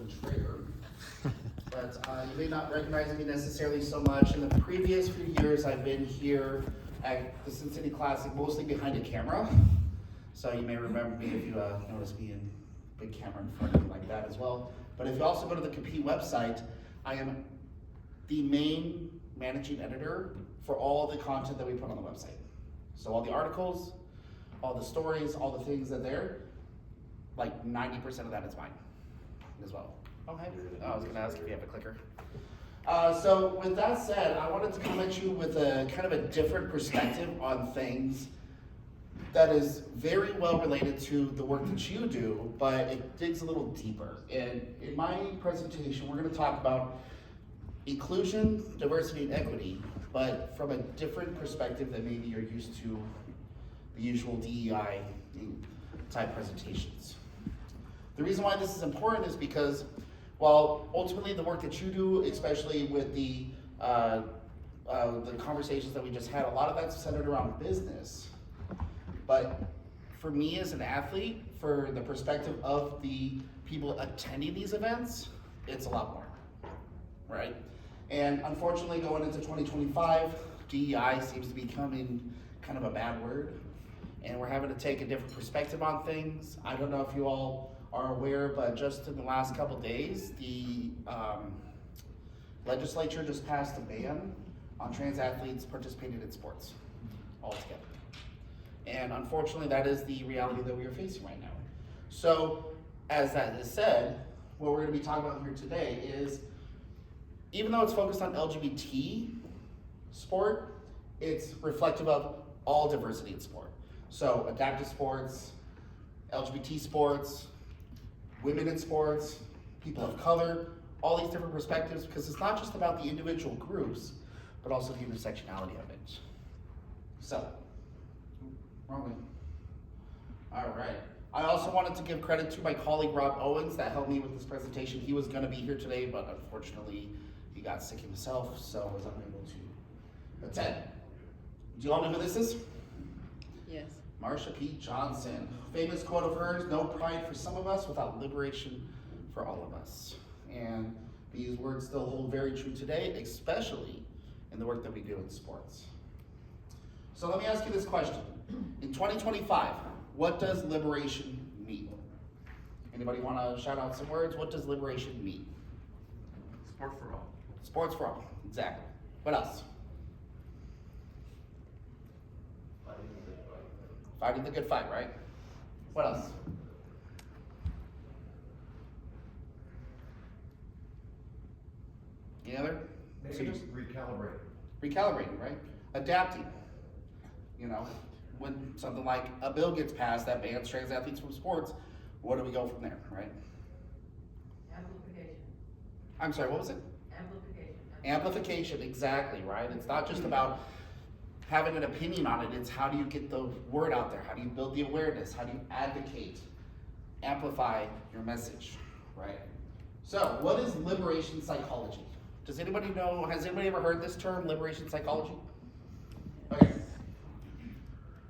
and Trader. But you may not recognize me necessarily so much. In the previous few years, I've been here at the Cincinnati Classic, mostly behind a camera. So you may remember me if you notice me in big camera in front of me like that as well. But if you also go to the Compete website, I am the main managing editor for all the content that we put on the website. So all the articles, all the stories, all the things that are there, like 90% of that is mine as well. Okay. I was gonna ask if you have a clicker. So with that said, I wanted to come at you with a kind of a different perspective on things that is very well related to the work that you do, but it digs a little deeper. And in my presentation, we're gonna talk about inclusion, diversity, and equity, but from a different perspective than maybe you're used to the usual DEI type presentations. The reason why this is important is because while ultimately the work that you do, especially with the conversations that we just had, a lot of that's centered around business. But for me as an athlete, for the perspective of the people attending these events, it's a lot more, right? And unfortunately, going into 2025, DEI seems to be becoming kind of a bad word, and we're having to take a different perspective on things. I don't know if you all are aware, but just in the last couple days, the legislature just passed a ban on trans athletes participating in sports altogether. And unfortunately, that is the reality that we are facing right now. So, as that is said, what we're going to be talking about here today is, even though it's focused on LGBT sport, it's reflective of all diversity in sport. So, adaptive sports, LGBT sports, women in sports, people of color, all these different perspectives, because it's not just about the individual groups, but also the intersectionality of it. So, wrong way. All right. I also wanted to give credit to my colleague, Robert Owens, that helped me with this presentation. He was gonna be here today, but unfortunately, he got sick himself, so I was unable to attend. Do you all know who this is? Yes. Marsha P Johnson. Famous quote of hers, no pride for some of us without liberation for all of us. And these words still hold very true today, especially in the work that we do in sports. So let me ask you this question. In 2025, what does liberation mean? Anybody want to shout out some words? What does liberation mean? Sport for all. Sports for all, exactly. What else? Fighting the good fight, right? What else? Any other? Maybe just recalibrate. Recalibrating, right? Adapting. You know, when something like a bill gets passed that bans trans athletes from sports, where do we go from there, right? Amplification. I'm sorry, what was it? Amplification. Amplification, exactly, right? It's not just about having an opinion on it, it's how do you get the word out there? How do you build the awareness? How do you advocate, amplify your message, right? So, what is liberation psychology? Does anybody know, has anybody ever heard this term, liberation psychology? Okay.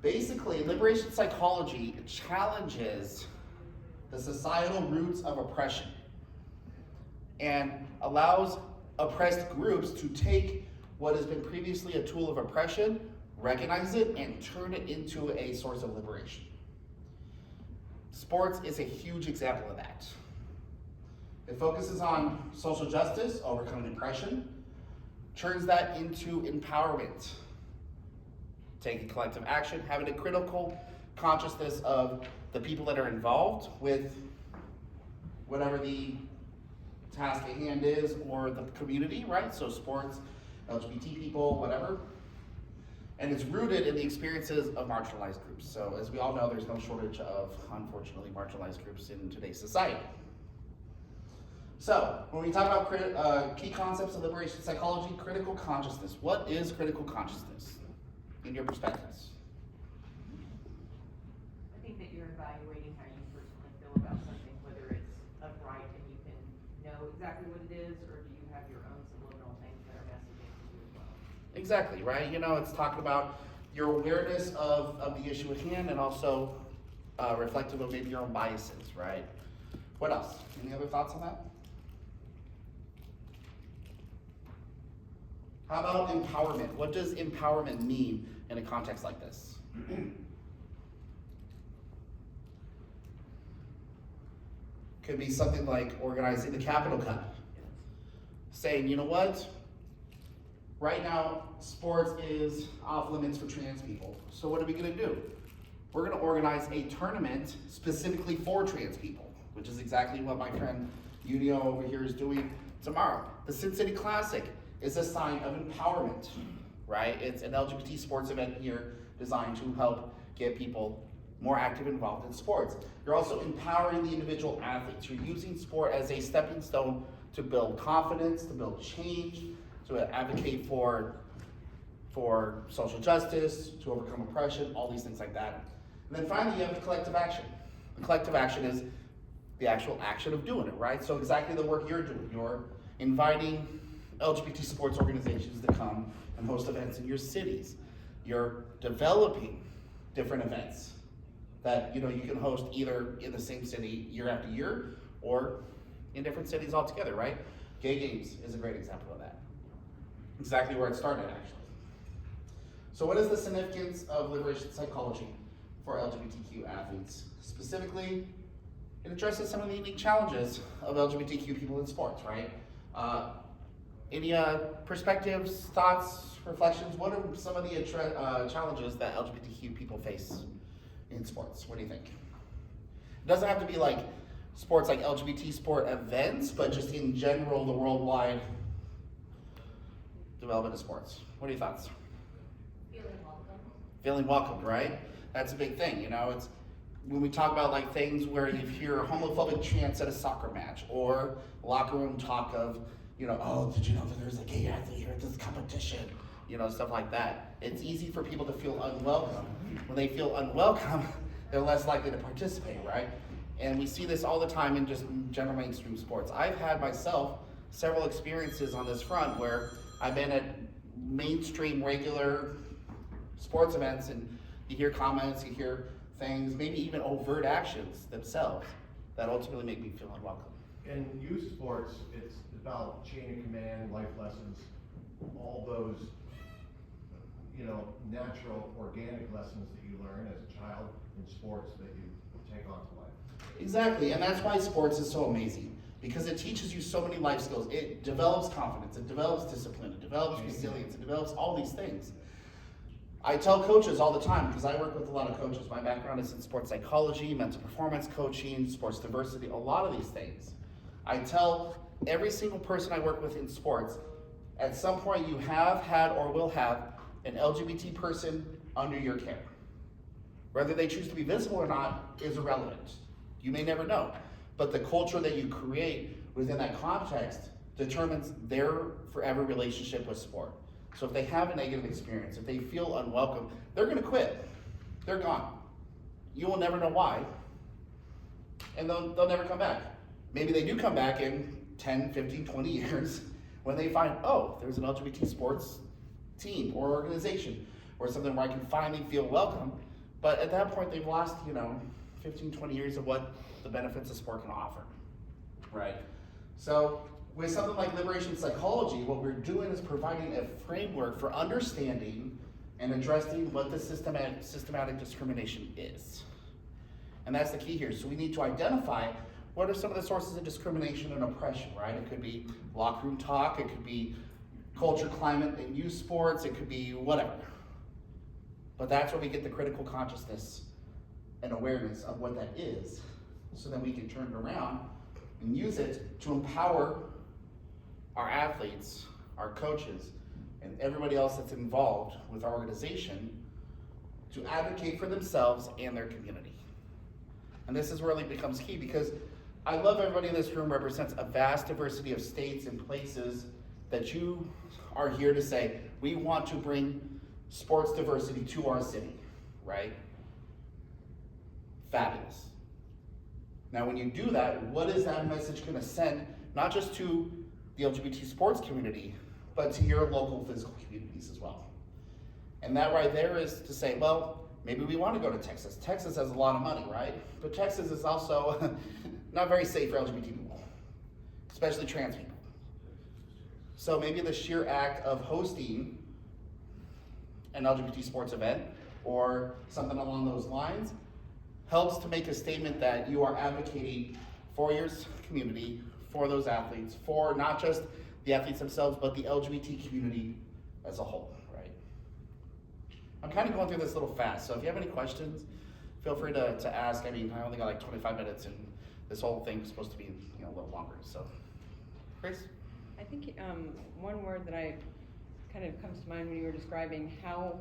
Basically, liberation psychology challenges the societal roots of oppression and allows oppressed groups to take what has been previously a tool of oppression, recognize it, and turn it into a source of liberation. Sports is a huge example of that. It focuses on social justice, overcoming oppression, turns that into empowerment, taking collective action, having a critical consciousness of the people that are involved with whatever the task at hand is, or the community, right? So sports, LGBT people, whatever. And it's rooted in the experiences of marginalized groups. So as we all know, there's no shortage of, unfortunately, marginalized groups in today's society. So when we talk about key concepts of liberation psychology, critical consciousness. What is critical consciousness in your perspectives? I think that you're evaluating how you personally feel about something, whether it's upright and you can know exactly what it is, or do you have your own subliminal things that are messaging to you as well? Exactly, right? You know, it's talking about your awareness of the issue at hand, and also reflective of maybe your own biases, right? What else? Any other thoughts on that? How about empowerment? What does empowerment mean in a context like this? Could be something like organizing the Capital Cup. Saying, you know what? Right now, sports is off limits for trans people. So what are we gonna do? We're gonna organize a tournament specifically for trans people, which is exactly what my friend Unio over here is doing tomorrow. The Sin City Classic is a sign of empowerment, right? It's an LGBT sports event here designed to help get people more active and involved in sports. You're also empowering the individual athletes. You're using sport as a stepping stone to build confidence, to build change, to advocate for social justice, to overcome oppression, all these things like that. And then finally, you have the collective action. The collective action is the actual action of doing it, right? So exactly the work you're doing. You're inviting LGBT sports organizations to come and host events in your cities. You're developing different events that you can host either in the same city year after year or in different cities altogether, right? Gay Games is a great example of that. Exactly where it started, actually. So what is the significance of liberation psychology for LGBTQ athletes? Specifically, it addresses some of the unique challenges of LGBTQ people in sports, right? Any perspectives, thoughts, reflections? What are some of the challenges that LGBTQ people face in sports? What do you think? It doesn't have to be like sports like LGBT sport events, but just in general, the worldwide development of sports. What are your thoughts? Feeling welcome. Feeling welcomed, right? That's a big thing, It's when we talk about like things where you hear homophobic chants at a soccer match or locker room talk of, oh, did you know that there's a gay athlete here at this competition? Stuff like that. It's easy for people to feel unwelcome. When they feel unwelcome, they're less likely to participate, right? And we see this all the time in just general mainstream sports. I've had myself several experiences on this front where I've been at mainstream regular sports events and you hear comments, you hear things, maybe even overt actions themselves that ultimately make me feel unwelcome. In youth sports, it's about chain of command, life lessons, all those, natural, organic lessons that you learn as a child in sports that you take on to life. Exactly, and that's why sports is so amazing, because it teaches you so many life skills. It develops confidence, it develops discipline, it develops resilience, it develops all these things. I tell coaches all the time, because I work with a lot of coaches. My background is in sports psychology, mental performance coaching, sports diversity, a lot of these things. I tell every single person I work with in sports, at some point you have had or will have an LGBT person under your care. Whether they choose to be visible or not is irrelevant. You may never know. But the culture that you create within that context determines their forever relationship with sport. So if they have a negative experience, if they feel unwelcome, they're gonna quit. They're gone. You will never know why. And they'll never come back. Maybe they do come back in 10, 15, 20 years when they find, oh, there's an LGBT sports team or organization or something where I can finally feel welcome. But at that point, they've lost, 15, 20 years of what the benefits of sport can offer, right? So with something like liberation psychology, what we're doing is providing a framework for understanding and addressing what the systematic discrimination is. And that's the key here. So we need to identify what are some of the sources of discrimination and oppression, right? It could be locker room talk, it could be culture, climate, and youth sports, it could be whatever. But that's where we get the critical consciousness and awareness of what that is, so that we can turn it around and use it to empower our athletes, our coaches, and everybody else that's involved with our organization to advocate for themselves and their community. And this is where it becomes key, because I love everybody in this room represents a vast diversity of states and places that you are here to say, we want to bring sports diversity to our city, right? Fabulous. Now, when you do that, what is that message gonna send, not just to the LGBT sports community, but to your local physical communities as well? And that right there is to say, well, maybe we wanna go to Texas. Texas has a lot of money, right? But Texas is also not very safe for LGBT people, especially trans people. So maybe the sheer act of hosting an LGBT sports event or something along those lines helps to make a statement that you are advocating for your community, for those athletes, for not just the athletes themselves, but the LGBT community as a whole, right? I'm kind of going through this a little fast, so if you have any questions, feel free to ask. I mean, I only got like 25 minutes, and this whole thing is supposed to be, a little longer, so. Chris? I think one word that I kind of comes to mind when you were describing how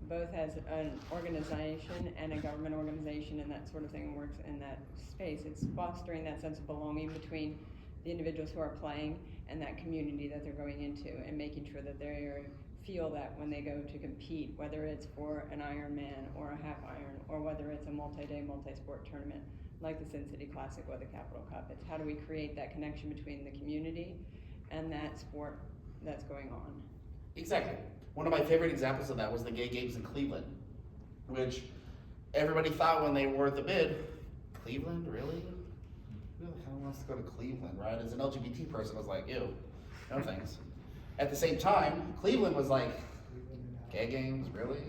both as an organization and a government organization and that sort of thing works in that space, it's fostering that sense of belonging between the individuals who are playing and that community that they're going into, and making sure that they feel that when they go to compete, whether it's for an Ironman or a half Iron, or whether it's a multi-day, multi-sport tournament like the Sin City Classic or the Capital Cup. It's how do we create that connection between the community and that sport that's going on. Exactly. One of my favorite examples of that was the gay games in Cleveland, which everybody thought when they awarded the bid, Cleveland, really? Who the hell wants to go to Cleveland, right? As an LGBT person, I was like, ew, no thanks. At the same time, Cleveland was like, gay games, really?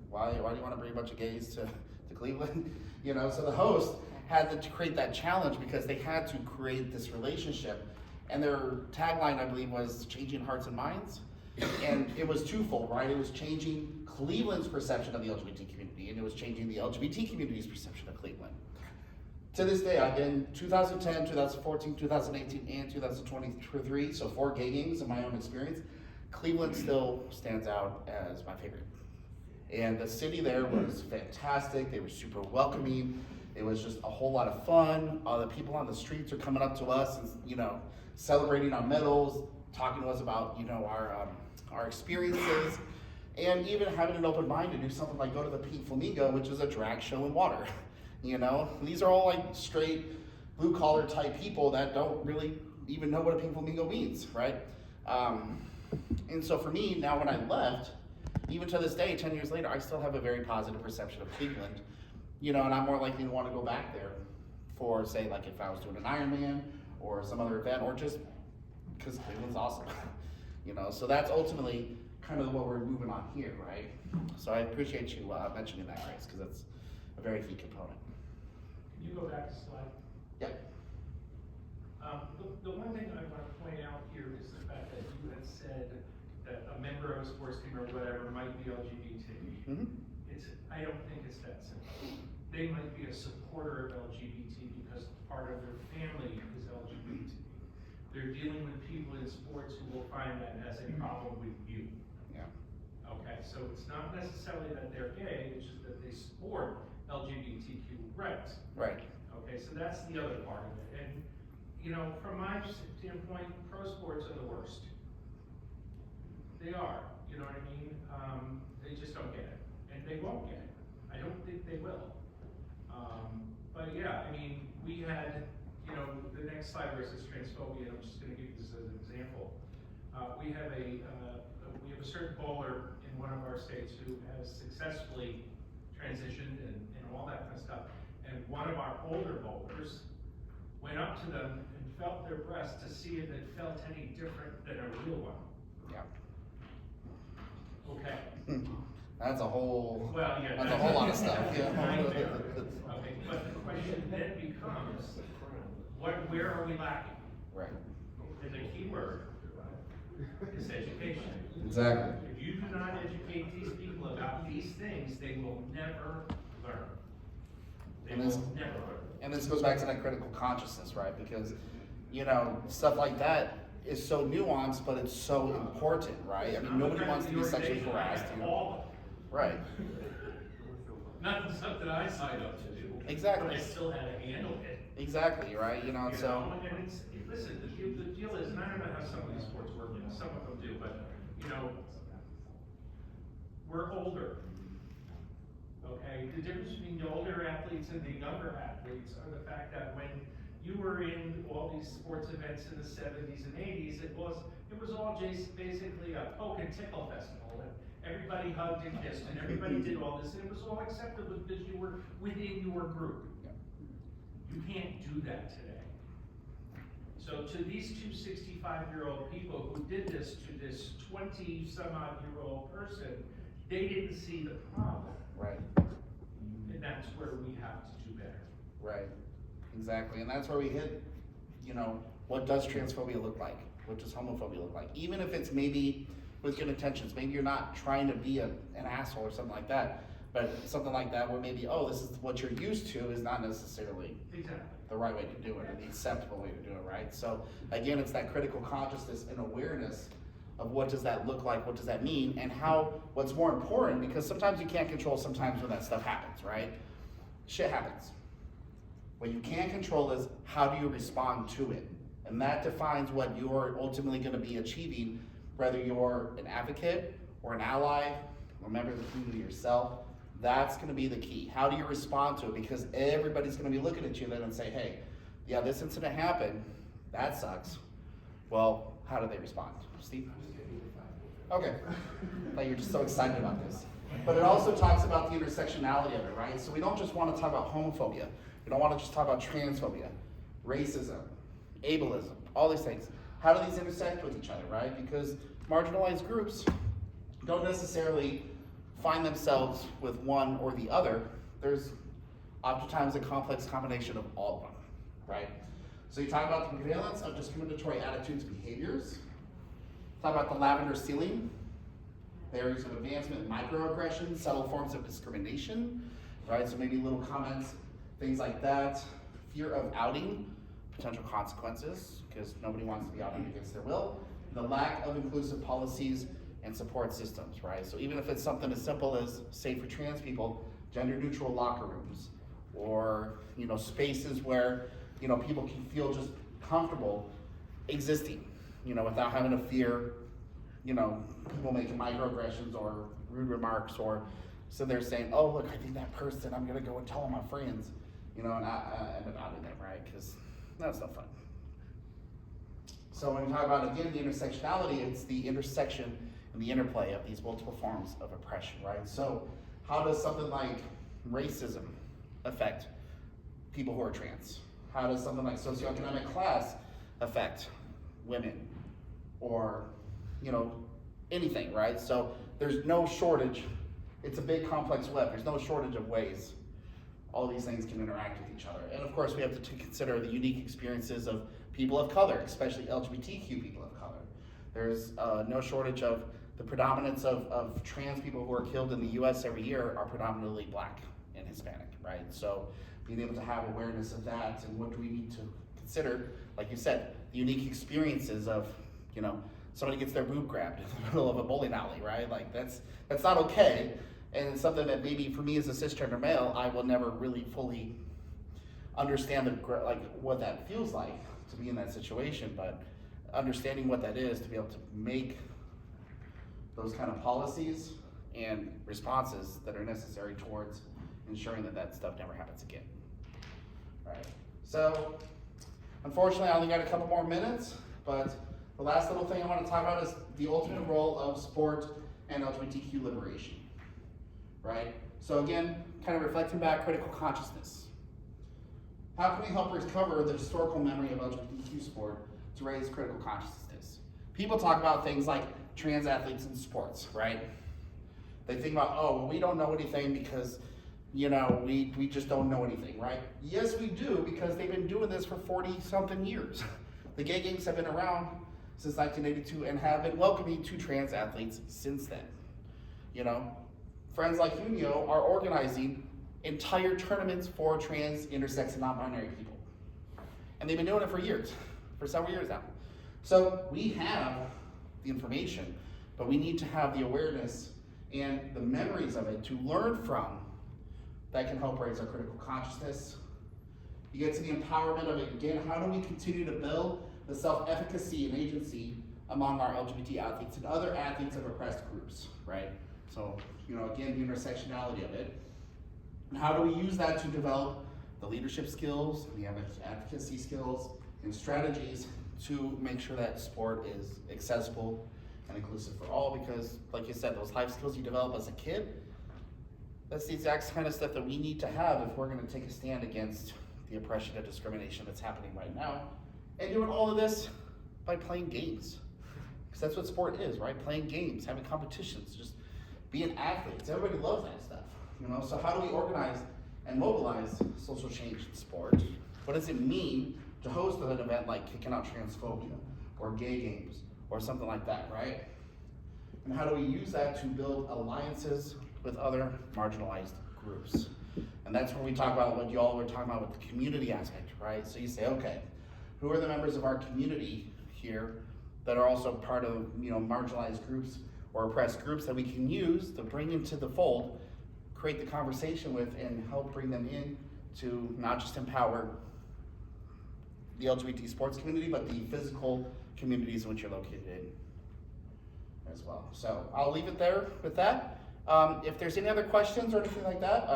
Why do you want to bring a bunch of gays to Cleveland? So the host had to create that challenge because they had to create this relationship. And their tagline, I believe, was changing hearts and minds. And it was twofold, right? It was changing Cleveland's perception of the LGBT community, and it was changing the LGBT community's perception of Cleveland. To this day, I've been 2010, 2014, 2018, and 2023, so 4 gay games in my own experience. Cleveland still stands out as my favorite. And the city there was fantastic. They were super welcoming. It was just a whole lot of fun. The people on the streets are coming up to us and, celebrating our medals, talking to us about, our experiences, and even having an open mind to do something like go to the Pink Flamingo, which is a drag show in water. These are all like straight blue collar type people that don't really even know what a Pink Flamingo means, right? And so for me, now when I left, even to this day, 10 years later, I still have a very positive perception of Cleveland, and I'm more likely to want to go back there for, say, like if I was doing an Ironman or some other event, or just because Cleveland's awesome, so that's ultimately kind of what we're moving on here, right? So I appreciate you mentioning that, Grace, because that's a very key component. Can you go back to slide? Yep. The one thing I want to point out here is the fact that you had said that a member of a sports team or whatever might be LGBT. Mm-hmm. I don't think it's that simple. They might be a supporter of LGBT because part of their family is LGBT. They're dealing with people in sports who will find that as a problem with you. Yeah. Okay, so it's not necessarily that they're gay, it's just that they support LGBTQ rights. Right. Okay, so that's the other part of it. And, from my standpoint, pro sports are the worst. They are, you know what I mean? They just don't get it, and they won't get it. I don't think they will. But yeah, we had, the next slide where it says transphobia, and I'm just gonna give you this as an example. We have a certain bowler in one of our states who has successfully transitioned and all that kind of stuff. And one of our older bowlers went up to them and felt their breast to see if it felt any different than a real one. Yeah. Okay. That's a whole. Well, yeah. That's a whole lot of stuff. Yeah. Okay, but the question then becomes, where are we lacking? Right. And the key word is education. Exactly. If you do not educate these people about these things, they will never learn. They And will this- never learn. And this goes back to that critical consciousness, right? Because, stuff like that is so nuanced, but it's so important, right? Nobody wants to be sexually harassed. Right. Not something I signed up to do. Exactly. But I still had to handle it. Exactly, right? So. And listen, the deal is, and I don't know how some of these sports work, some of them do, but, we're older. Okay, the difference between the older athletes and the younger athletes are the fact that when you were in all these sports events in the 70s and 80s, it was all just basically a poke and tickle festival, and everybody hugged and kissed, and everybody did all this, and it was all acceptable because you were within your group. You can't do that today. So to these two 65-year-old people who did this to this 20-some-odd-year-old person, they didn't see the problem. Right. And that's where we have to do better. Right, exactly, and that's where we hit, what does transphobia look like? What does homophobia look like? Even if it's maybe with good intentions, maybe you're not trying to be an asshole or something like that, but something like that where maybe, oh, this is what you're used to is not necessarily Exactly. the right way to do it, or the acceptable way to do it, right? So again, it's that critical consciousness and awareness of what does that look like, what does that mean, and what's more important, because sometimes you can't control sometimes when that stuff happens, right? Shit happens. What you can control is how do you respond to it? And that defines what you're ultimately gonna be achieving, whether you're an advocate or an ally, or a member of the community yourself. That's gonna be the key. How do you respond to it? Because everybody's gonna be looking at you then and say, hey, yeah, this incident happened, that sucks. Well, how do they respond? Steve? Okay. I thought you were just so excited about this. But it also talks about the intersectionality of it, right? So we don't just want to talk about homophobia. We don't want to just talk about transphobia, racism, ableism, all these things. How do these intersect with each other, right? Because marginalized groups don't necessarily find themselves with one or the other. There's oftentimes a complex combination of all of them, right? So you talk about the prevalence of discriminatory attitudes and behaviors. Talk about the lavender ceiling, areas of advancement, microaggressions, subtle forms of discrimination, right? So maybe little comments, things like that. Fear of outing, potential consequences, because nobody wants to be outed against their will. The lack of inclusive policies and support systems, right? So even if it's something as simple as, say for trans people, gender neutral locker rooms, or spaces where people can feel just comfortable existing, without having to fear, people making microaggressions or rude remarks, or so they're saying, oh, look, I think that person, I'm gonna go and tell all my friends, and I end up outing them, right? Because that's no fun. So when we talk about, again, the intersectionality, it's the intersection and the interplay of these multiple forms of oppression, right? So how does something like racism affect people who are trans? How does something like socioeconomic class affect women? Or, anything, right? So there's no shortage. It's a big complex web. There's no shortage of ways all these things can interact with each other. And of course, we have to consider the unique experiences of people of color, especially LGBTQ people of color. There's no shortage of the predominance of trans people who are killed in the US every year are predominantly Black and Hispanic, right? So being able to have awareness of that and what do we need to consider, like you said, the unique experiences of, somebody gets their boob grabbed in the middle of a bowling alley, right? Like that's not okay. And it's something that maybe for me as a cisgender male, I will never really fully understand what that feels like to be in that situation, but understanding what that is to be able to make those kind of policies and responses that are necessary towards ensuring that stuff never happens again. Right. So unfortunately, I only got a couple more minutes, but the last little thing I want to talk about is the ultimate role of sport and LGBTQ liberation, right? So again, kind of reflecting back, critical consciousness. How can we help recover the historical memory of LGBTQ sport to raise critical consciousness? People talk about things like trans athletes in sports, right? They think about, oh, well, we don't know anything because, we just don't know anything, right? Yes, we do, because they've been doing this for 40-something years. The gay games have been around since 1982 and have been welcoming to trans athletes since then. Friends like Unio are organizing entire tournaments for trans, intersex, and non-binary people. And they've been doing it for years, for several years now. So we have the information, but we need to have the awareness and the memories of it to learn from that can help raise our critical consciousness. You get to the empowerment of it again. How do we continue to build the self-efficacy and agency among our LGBT athletes and other athletes of oppressed groups, right? So, again, the intersectionality of it. And how do we use that to develop the leadership skills, the advocacy skills, and strategies to make sure that sport is accessible and inclusive for all? Because, like you said, those life skills you develop as a kid, that's the exact kind of stuff that we need to have if we're going to take a stand against the oppression and discrimination that's happening right now And doing all of this by playing games. Because that's what sport is, right? Playing games, having competitions, just being athletes. Everybody loves that stuff, you know? So how do we organize and mobilize social change in sport? What does it mean to host an event like Kicking Out Transphobia or Gay Games or something like that, right? And how do we use that to build alliances with other marginalized groups? And that's where we talk about what you all were talking about with the community aspect, right? So you say, okay, who are the members of our community here that are also part of, you know, marginalized groups or oppressed groups that we can use to bring into the fold, create the conversation with, and help bring them in to not just empower the LGBT sports community, but the physical communities in which you're located in as well. So I'll leave it there with that. If there's any other questions or anything like that,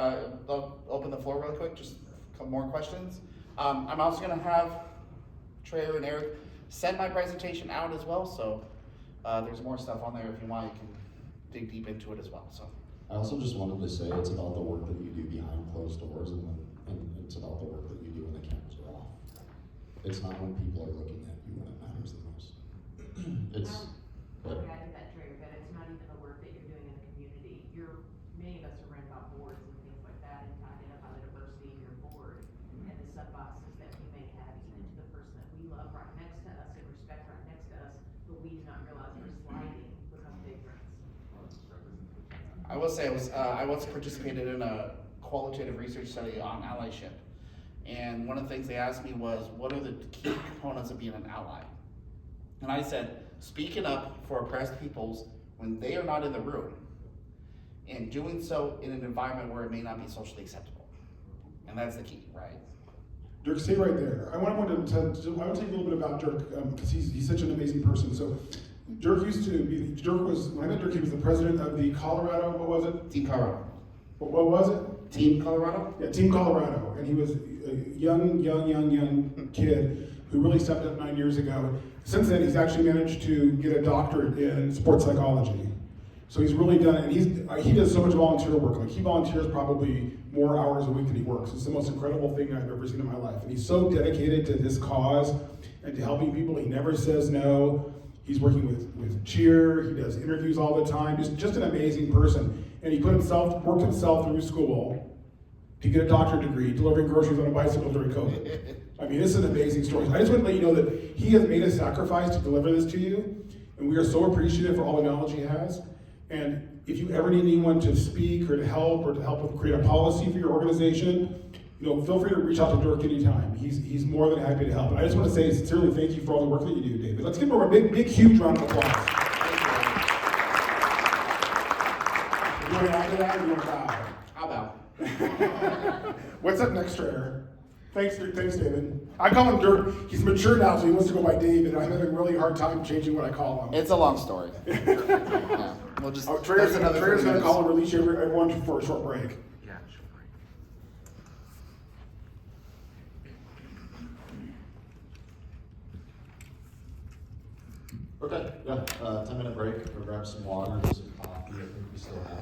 I'll open the floor real quick, just a couple more questions. I'm also gonna have Trey and Eric send my presentation out as well, so there's more stuff on there if you want, you can dig deep into it as well. So I also just wanted to say it's about the work that you do behind closed doors, and it's about the work that you do when the cameras are off. It's not when people are looking at you when it matters the most. I would add to that, Trey, that it's not even the work that you're doing in the community. Many of us are running about boards and things like that, and to identify the diversity in your board and the sub-bosses that we may have, even to the person that we love right next to us and respect right next to us, but we do not realize we're sliding because of ignorance. I will say I once participated in a qualitative research study on allyship. And one of the things they asked me was, what are the key components of being an ally? And I said, speaking up for oppressed peoples when they are not in the room, and doing so in an environment where it may not be socially acceptable. And that's the key, right? Dirk, stay right there. I want to tell you a little bit about Dirk, because he's such an amazing person. So Dirk when I met Dirk, he was the president of the Colorado, what was it? Team Colorado. What was it? Team Colorado? Yeah, Team Colorado. And he was a young kid who really stepped up 9 years ago. Since then, he's actually managed to get a doctorate in sports psychology. So he's really done it, and he does so much volunteer work. Like, he volunteers probably more hours a week than he works. It's the most incredible thing I've ever seen in my life. And he's so dedicated to this cause and to helping people. He never says no. He's working with cheer. He does interviews all the time. Just an amazing person. And he worked himself through school to get a doctorate degree, delivering groceries on a bicycle during COVID. I mean, this is an amazing story. I just want to let you know that he has made a sacrifice to deliver this to you, and we are so appreciative for all the knowledge he has. And if you ever need anyone to speak or to help with create a policy for your organization, feel free to reach out to Dirk anytime. He's more than happy to help. And I just want to say sincerely thank you for all the work that you do, David. Let's give him a big, huge round of applause. You want to add to that, or you want to bow? How about? What's up next, Trey? Thanks, David. I call him Dirk. He's mature now, so he wants to go by David. I'm having a really hard time changing what I call him. It's a long story. Yeah. We'll just. Trey's going to call and release everyone for a short break. Yeah, short break. Okay, yeah, 10-minute break, we'll grab some water, some coffee, I think we still have.